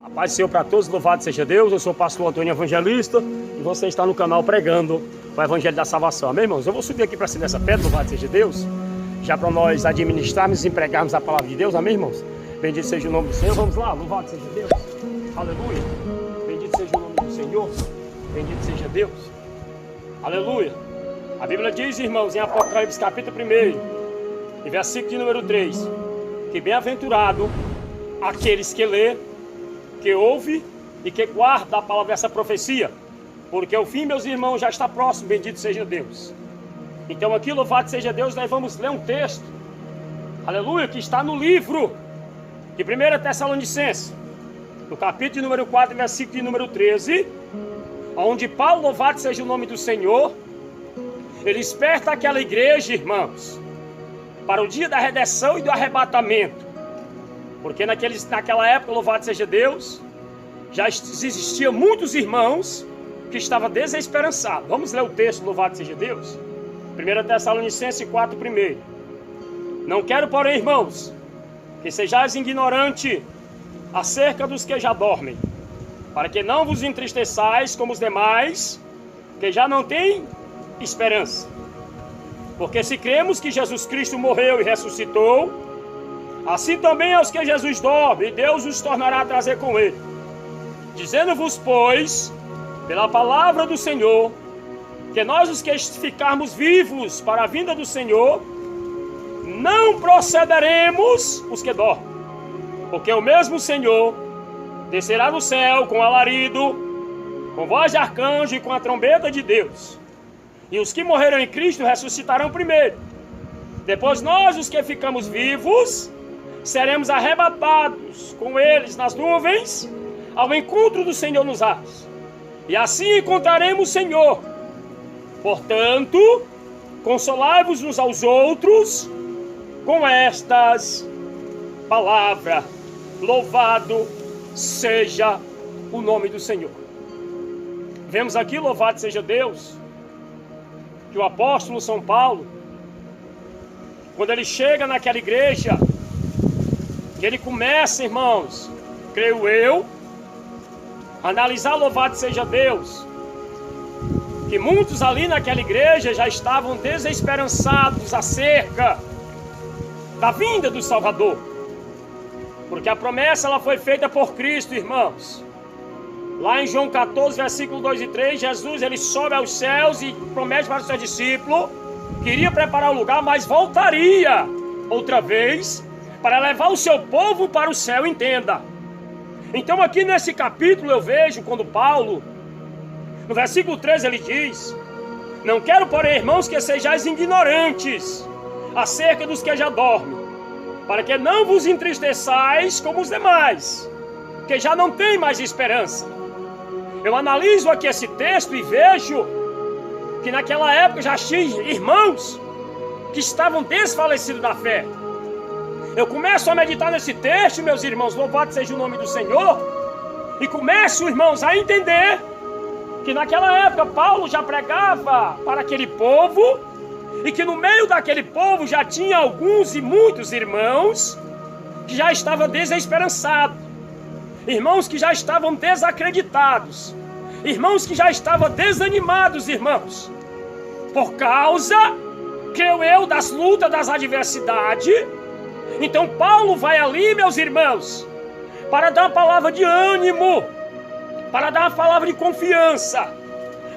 A paz do Senhor para todos, louvado seja Deus. Eu sou o pastor Antônio Evangelista e você está no canal pregando o Evangelho da Salvação. Amém, irmãos? Eu vou subir aqui para cima dessa pedra, louvado seja Deus, já para nós administrarmos e empregarmos a palavra de Deus. Amém, irmãos? Bendito seja o nome do Senhor. Vamos lá, louvado seja Deus. Aleluia. Bendito seja o nome do Senhor. Bendito seja Deus. Aleluia. A Bíblia diz, irmãos, em Apocalipse capítulo 1 e versículo de número 3, que bem-aventurado aqueles que lê, que ouve e que guarda a palavra dessa profecia, porque o fim, meus irmãos, já está próximo. Bendito seja Deus. Então aqui, louvado seja Deus, nós vamos ler um texto, aleluia, que está no livro de 1 Tessalonicenses, no capítulo de número 4, versículo de número 13, onde Paulo, louvado seja o nome do Senhor, ele desperta aquela igreja, irmãos, para o dia da redenção e do arrebatamento. Porque naquela época, louvado seja Deus, já existiam muitos irmãos que estavam desesperançados. Vamos ler o texto, louvado seja Deus. 1 Tessalonicenses 4:1. Não quero, porém, irmãos, que sejais ignorantes acerca dos que já dormem, para que não vos entristeçais como os demais, que já não têm esperança. Porque se cremos que Jesus Cristo morreu e ressuscitou, assim também aos que Jesus dorme, Deus os tornará a trazer com ele. Dizendo-vos, pois, pela palavra do Senhor, que nós os que ficarmos vivos para a vinda do Senhor, não procederemos os que dormem. Porque o mesmo Senhor descerá do céu com alarido, com voz de arcanjo e com a trombeta de Deus. E os que morreram em Cristo ressuscitarão primeiro. Depois nós, os que ficamos vivos, seremos arrebatados com eles nas nuvens ao encontro do Senhor nos ares. E assim encontraremos o Senhor. Portanto, consolai-vos uns aos outros com estas palavras. Louvado seja o nome do Senhor. Vemos aqui, louvado seja Deus, que o apóstolo São Paulo, quando ele chega naquela igreja, ele começa, irmãos, creio eu, a analisar, louvado seja Deus, que muitos ali naquela igreja já estavam desesperançados acerca da vinda do Salvador, porque a promessa ela foi feita por Cristo, irmãos. Lá em João 14, versículo 2 e 3, Jesus ele sobe aos céus e promete para os seus discípulos que iria preparar o lugar, mas voltaria outra vez para levar o seu povo para o céu, entenda. Então aqui nesse capítulo eu vejo quando Paulo, no versículo 13 ele diz: não quero, porém, irmãos, que sejais ignorantes acerca dos que já dormem, para que não vos entristeçais como os demais, que já não têm mais esperança. Eu analiso aqui esse texto e vejo que naquela época já tinha irmãos que estavam desfalecidos da fé. Eu começo a meditar nesse texto, meus irmãos, louvado seja o nome do Senhor, e começo, irmãos, a entender que naquela época Paulo já pregava para aquele povo, e que no meio daquele povo já tinha alguns e muitos irmãos que já estavam desesperançados, irmãos que já estavam desacreditados, irmãos que já estavam desanimados, irmãos, por causa, creio eu, das lutas, das adversidades. Então Paulo vai ali, meus irmãos, para dar uma palavra de ânimo, para dar uma palavra de confiança,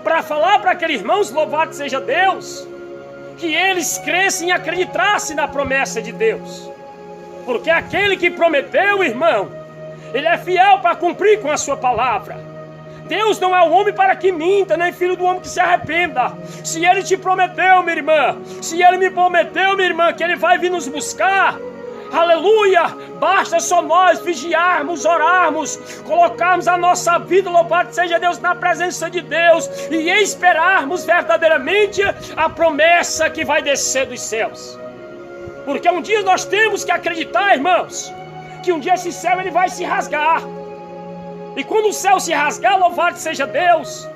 para falar para aqueles irmãos, louvado seja Deus, que eles crescem e acreditassem na promessa de Deus. Porque aquele que prometeu, irmão, ele é fiel para cumprir com a sua palavra. Deus não é o homem para que minta, nem filho do homem que se arrependa. Se ele te prometeu, minha irmã, se ele me prometeu, minha irmã, que ele vai vir nos buscar, aleluia, basta só nós vigiarmos, orarmos, colocarmos a nossa vida, louvado seja Deus, na presença de Deus e esperarmos verdadeiramente a promessa que vai descer dos céus. Porque um dia nós temos que acreditar, irmãos, que um dia esse céu ele vai se rasgar. E quando o céu se rasgar, louvado seja Deus,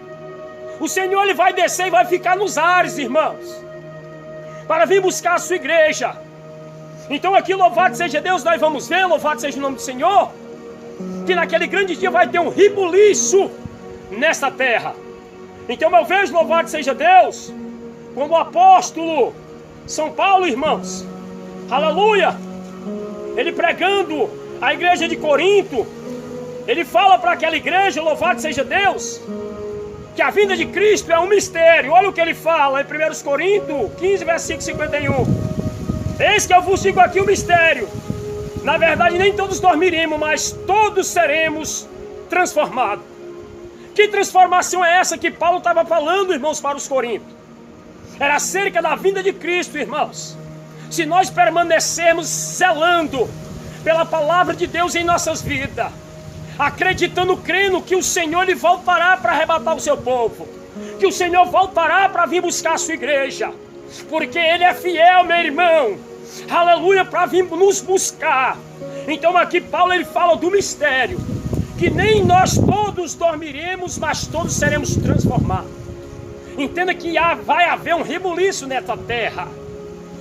o Senhor ele vai descer e vai ficar nos ares, irmãos, para vir buscar a sua igreja. Então aqui, louvado seja Deus, nós vamos ver, louvado seja o nome do Senhor, que naquele grande dia vai ter um rebuliço nesta terra. Então eu vejo, louvado seja Deus, como o apóstolo São Paulo, irmãos, aleluia, ele pregando a igreja de Corinto, ele fala para aquela igreja, louvado seja Deus, que a vinda de Cristo é um mistério. Olha o que ele fala em 1 Coríntios 15, versículo 51. Eis que eu vos digo aqui o mistério. Na verdade, nem todos dormiremos, mas todos seremos transformados. Que transformação é essa que Paulo estava falando, irmãos, para os coríntios? Era acerca da vinda de Cristo, irmãos. Se nós permanecermos zelando pela palavra de Deus em nossas vidas, acreditando, crendo que o Senhor ele voltará para arrebatar o seu povo, que o Senhor voltará para vir buscar a sua igreja, porque Ele é fiel, meu irmão, aleluia, para vir nos buscar. Então aqui Paulo ele fala do mistério, que nem nós todos dormiremos, mas todos seremos transformados. Entenda que vai haver um rebuliço nesta terra.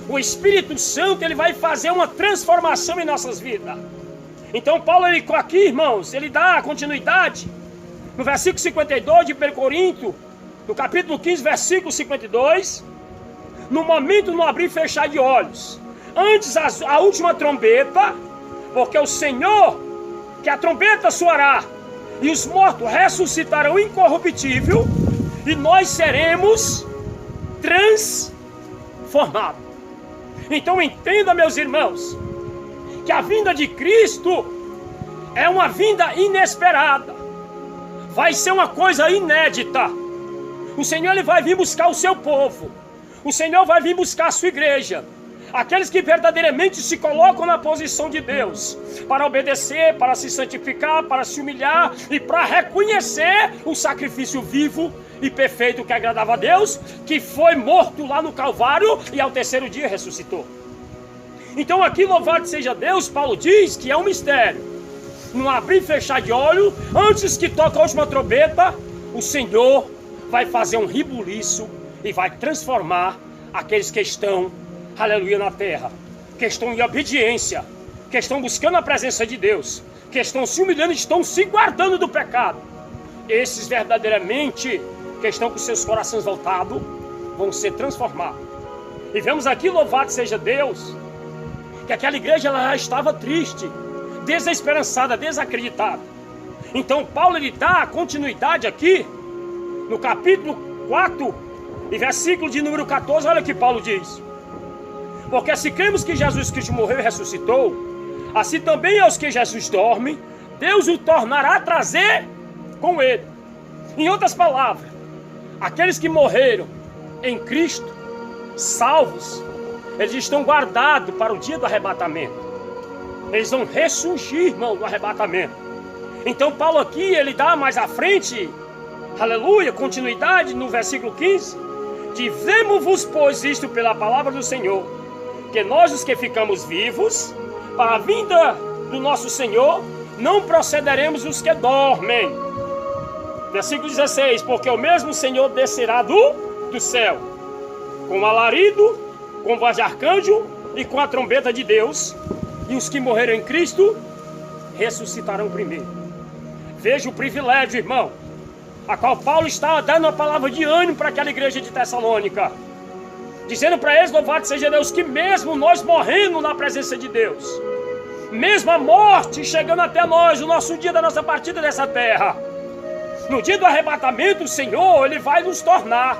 O Espírito Santo ele vai fazer uma transformação em nossas vidas. Então Paulo, ele, aqui, irmãos, ele dá continuidade no versículo 52 de 1 Coríntios, no capítulo 15, versículo 52, no momento no abrir e fechar de olhos, antes a última trombeta, porque o Senhor, que a trombeta soará, e os mortos ressuscitarão incorruptível, e nós seremos transformados. Então entenda, meus irmãos, que a vinda de Cristo é uma vinda inesperada, vai ser uma coisa inédita. O Senhor ele vai vir buscar o seu povo, o Senhor vai vir buscar a sua igreja, aqueles que verdadeiramente se colocam na posição de Deus, para obedecer, para se santificar, para se humilhar e para reconhecer o sacrifício vivo e perfeito que agradava a Deus, que foi morto lá no Calvário e ao terceiro dia ressuscitou. Então aqui, louvado seja Deus, Paulo diz que é um mistério. No abrir e fechar de olho, antes que toque a última trombeta, o Senhor vai fazer um rebuliço e vai transformar aqueles que estão, aleluia, na terra, que estão em obediência, que estão buscando a presença de Deus, que estão se humilhando, estão se guardando do pecado. Esses verdadeiramente, que estão com seus corações voltados, vão ser transformados. E vemos aqui, louvado seja Deus, que aquela igreja ela já estava triste, desesperançada, desacreditada. Então Paulo ele dá continuidade aqui, no capítulo 4, e versículo de número 14, olha o que Paulo diz. Porque se cremos que Jesus Cristo morreu e ressuscitou, assim também aos que Jesus dorme, Deus o tornará a trazer com ele. Em outras palavras, aqueles que morreram em Cristo, salvos, eles estão guardados para o dia do arrebatamento. Eles vão ressurgir, irmão, no arrebatamento. Então Paulo aqui, ele dá mais à frente, aleluia, continuidade no versículo 15. Dizemos-vos, pois, isto pela palavra do Senhor, que nós os que ficamos vivos, para a vinda do nosso Senhor, não procederemos os que dormem. Versículo 16, porque o mesmo Senhor descerá do céu, com alarido, com voz de arcanjo e com a trombeta de Deus, e os que morreram em Cristo ressuscitarão primeiro. Veja o privilégio, irmão, a qual Paulo está dando a palavra de ânimo para aquela igreja de Tessalônica, dizendo para eles, louvado seja Deus, que mesmo nós morrendo na presença de Deus, mesmo a morte chegando até nós, no nosso dia da nossa partida dessa terra, no dia do arrebatamento, o Senhor, Ele vai nos tornar,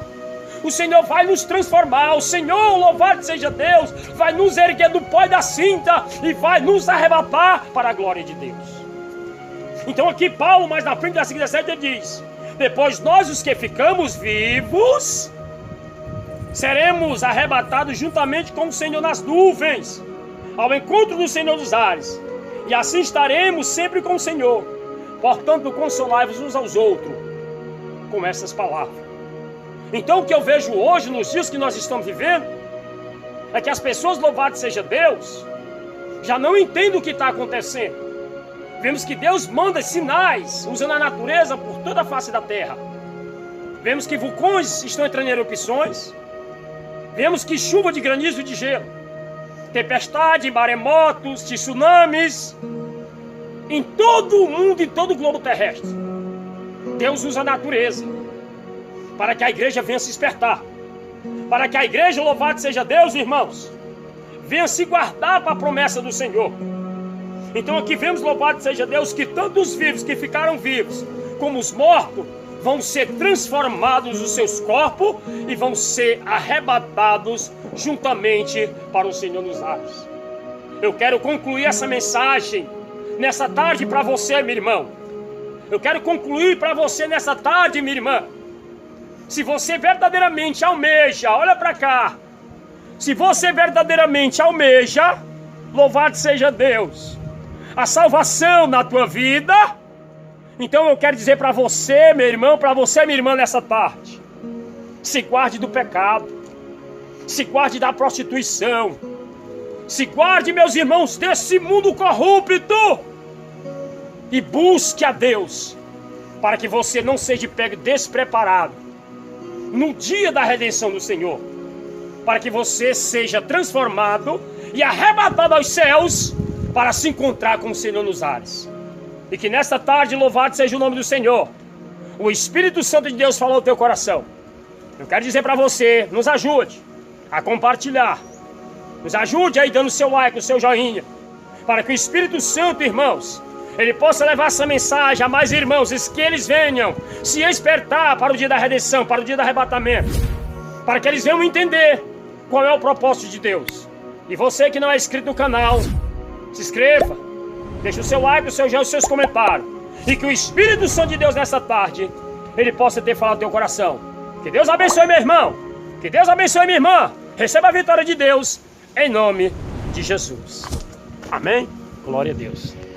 o Senhor vai nos transformar, o Senhor, louvado seja Deus, vai nos erguer do pó da cinta e vai nos arrebatar para a glória de Deus. Então aqui Paulo, mais na frente, versículo 17, ele diz, depois nós os que ficamos vivos, seremos arrebatados juntamente com o Senhor nas nuvens, ao encontro do Senhor dos ares, e assim estaremos sempre com o Senhor. Portanto, consolai-vos uns aos outros com essas palavras. Então o que eu vejo hoje, nos dias que nós estamos vivendo, é que as pessoas, louvado seja Deus, já não entendem o que está acontecendo. Vemos que Deus manda sinais, usando a natureza por toda a face da terra. Vemos que vulcões estão entrando em erupções. Vemos que chuva de granizo e de gelo, tempestade, maremotos, tsunamis, em todo o mundo, em todo o globo terrestre. Deus usa a natureza para que a igreja venha se despertar. Para que a igreja, louvado seja Deus, irmãos, venha se guardar para a promessa do Senhor. Então aqui vemos, louvado seja Deus, que tanto os vivos que ficaram vivos, como os mortos, vão ser transformados os seus corpos e vão ser arrebatados juntamente para o Senhor nos ares. Eu quero concluir essa mensagem nessa tarde para você, meu irmão. Eu quero concluir para você nessa tarde, minha irmã. Se você verdadeiramente almeja, olha para cá. Se você verdadeiramente almeja, louvado seja Deus, a salvação na tua vida, então eu quero dizer para você, meu irmão, para você, minha irmã, nessa tarde: se guarde do pecado, se guarde da prostituição, se guarde, meus irmãos, desse mundo corrupto e busque a Deus, para que você não seja pego despreparado no dia da redenção do Senhor, para que você seja transformado e arrebatado aos céus para se encontrar com o Senhor nos ares. E que nesta tarde, louvado seja o nome do Senhor, o Espírito Santo de Deus falou ao teu coração. Eu quero dizer para você, nos ajude a compartilhar, nos ajude aí dando o seu like, o seu joinha, para que o Espírito Santo, irmãos, ele possa levar essa mensagem a mais irmãos, e que eles venham se despertar para o dia da redenção, para o dia do arrebatamento, para que eles venham entender qual é o propósito de Deus. E você que não é inscrito no canal, se inscreva, deixe o seu like, o seu joinha, os seus comentários, e que o Espírito Santo de Deus nessa tarde, ele possa ter falado no teu coração. Que Deus abençoe, meu irmão, que Deus abençoe, minha irmã. Receba a vitória de Deus, em nome de Jesus. Amém? Glória a Deus.